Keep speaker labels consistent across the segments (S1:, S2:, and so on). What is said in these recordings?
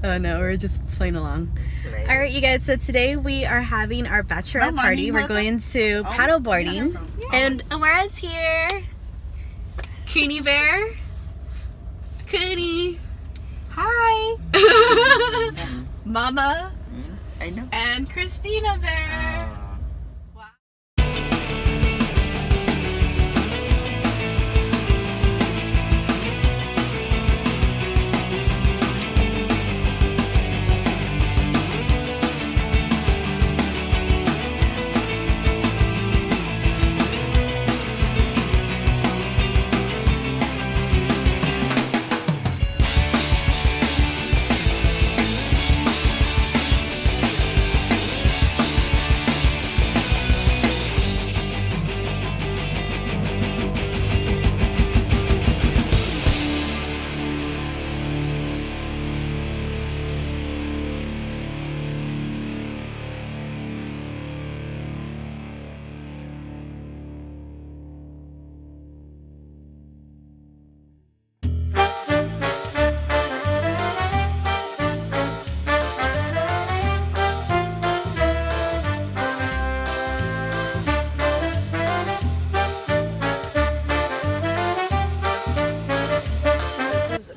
S1: Oh no, we're just playing along.
S2: Right.
S1: Alright you guys, so today we are having our bachelorette party. We're going to paddleboarding. And Amara's here. Cooney Bear. Cooney.
S2: Hi.
S1: Mama.
S2: I know.
S1: And Christina Bear.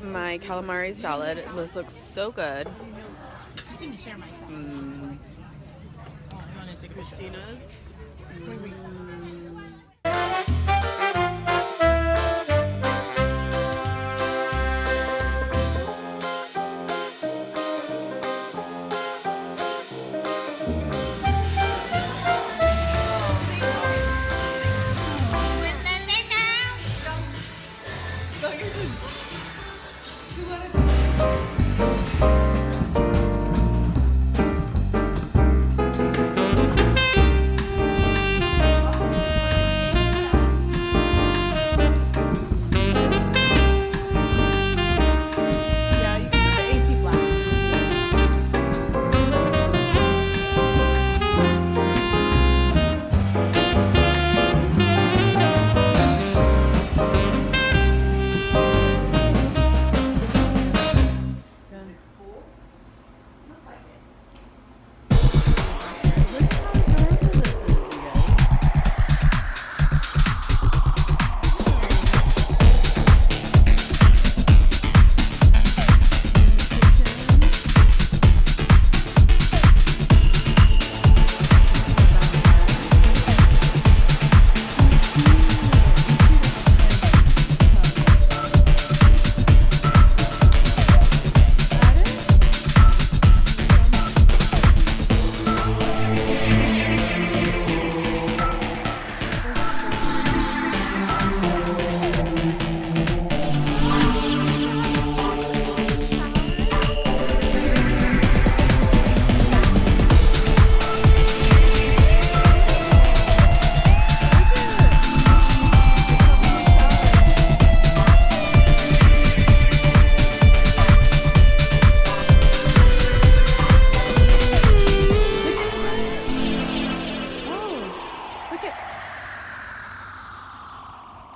S1: My calamari salad. This looks so good.
S3: You can share my salad. Oh, I wanted to Christina's.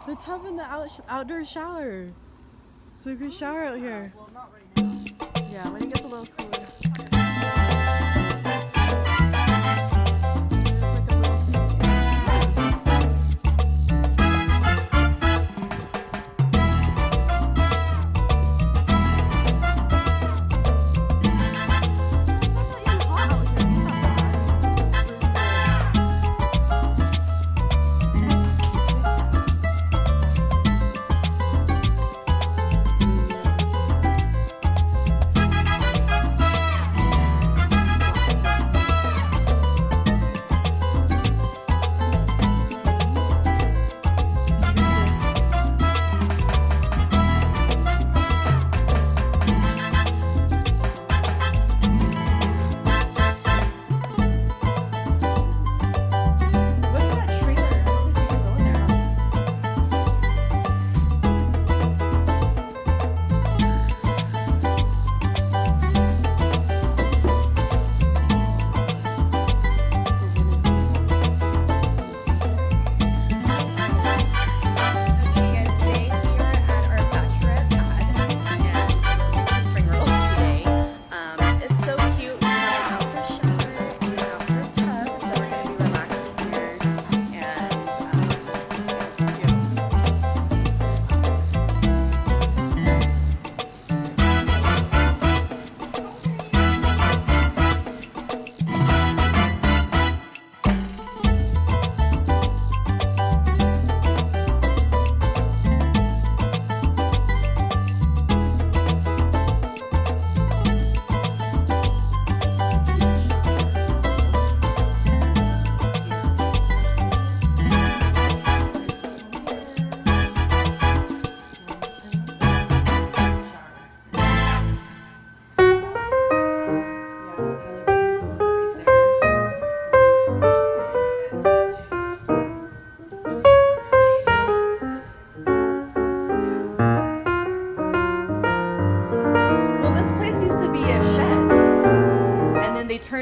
S1: The tub in the outdoor shower. So we can shower out here.
S3: Well, not right now.
S1: Yeah, when it gets a little cooler.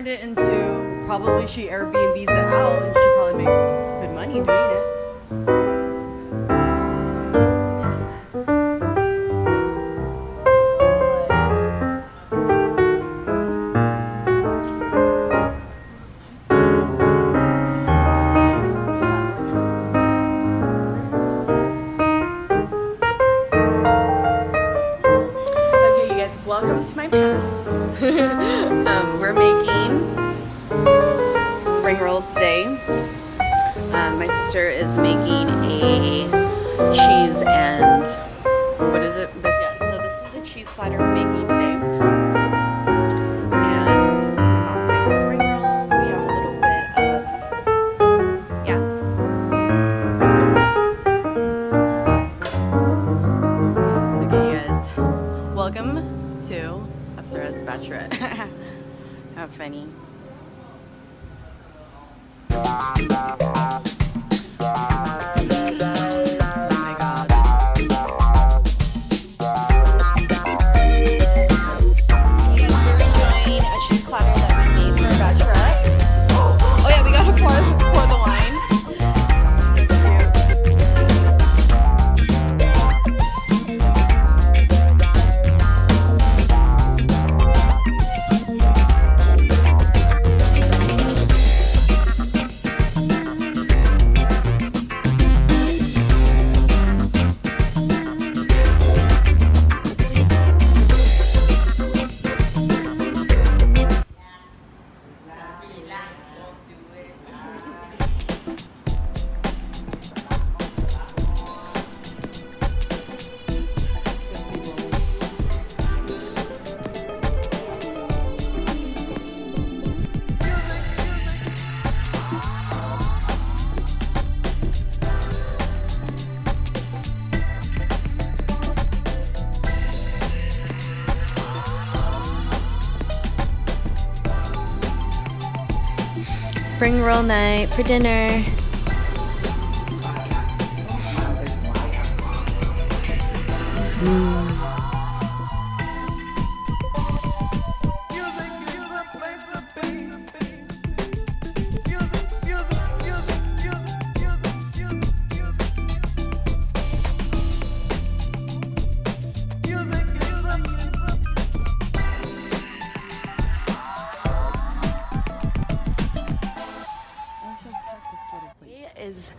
S1: turned it into, probably she Airbnbs it out and she probably makes good money doing it. Welcome to my paddle. We're making spring rolls today. My sister is making a cheese and what is it? Yes, so this is the cheese platter we're making today. And my mom's making spring rolls. We have a little bit of, yeah. Look at you guys. Welcome to Apsarah's Bachelorette. How funny. Oh my god. We're doing a cheese platter that we made for our Bachelorette. Oh yeah, we gotta pour the wine. Spring roll night for dinner. Is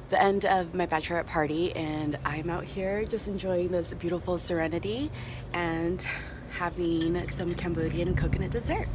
S1: the end of my bachelorette party and I'm out here just enjoying this beautiful serenity and having some Cambodian coconut dessert.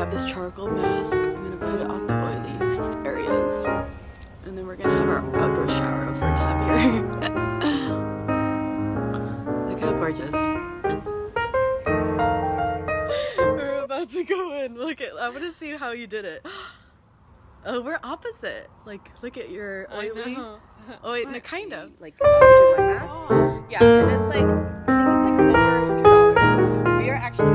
S1: This charcoal mask, I'm gonna put it on the oily areas and then we're gonna have our outdoor shower over top here. Look how gorgeous. We're about to go in. Look at, I want to see how you did it. Oh, we're opposite. Like, look at your oily. Oh wait, no, kind of. Like, you do my mask. Yeah, and it's like, I think it's like over $100. We are actually